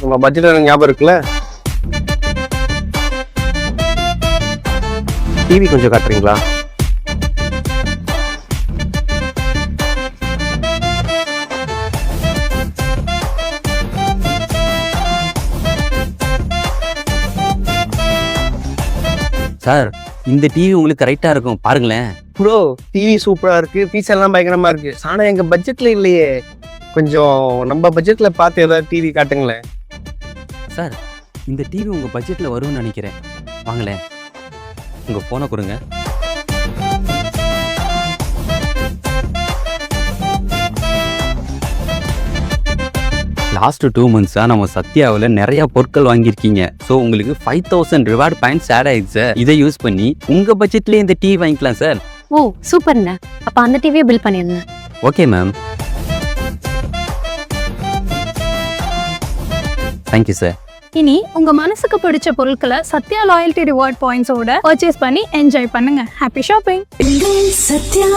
நம்ம பட்ஜெட் எனக்கு ஞாபகம் இருக்குல்ல. டிவி கொஞ்சம் காட்டுறீங்களா? சார் இந்த டிவி உங்களுக்கு கரெக்டாக இருக்கும் பாருங்களேன். ப்ரோ டிவி சூப்பராக இருக்குது, ஃபீஸ் எல்லாம் பயங்கரமாக இருக்குது. ஆனால் எங்கள் பட்ஜெட்டில் இல்லையே. கொஞ்சம் நம்ம பட்ஜெட்டில் பார்த்து ஏதாவது டிவி காட்டுங்களேன். சார் இந்த டிவி உங்கள் பட்ஜெட்டில் வரும்னு நினைக்கிறேன். வாங்களேன், உங்கள் ஃபோனை கொடுங்க. லாஸ்ட் 2 monthஸாக நம்ம சத்யாவில் நிறைய பொருட்கள் வாங்கியிருக்கீங்க. ஸோ உங்களுக்கு 5000 ரிவார்ட் பாயிண்ட்ஸ் ஆட் ஆயிடுச்சு சார். இதை யூஸ் பண்ணி உங்கள் பட்ஜெட்லேயே இந்த டிவி வாங்கிக்கலாம் சார். ஓ சூப்பர்ண்ண. அப்போ அந்த டிவியை பில் பண்ணிடுங்க. Okay ma'am, thank you sir. இனி உங்க மனசுக்கு பிடிச்ச பொருட்களை சத்யா லாயல்டி ரிவார்ட் பாயிண்ட்ஸோட பர்ச்சேஸ் பண்ணி என்ஜாய் பண்ணுங்க. Happy shopping. சத்யா.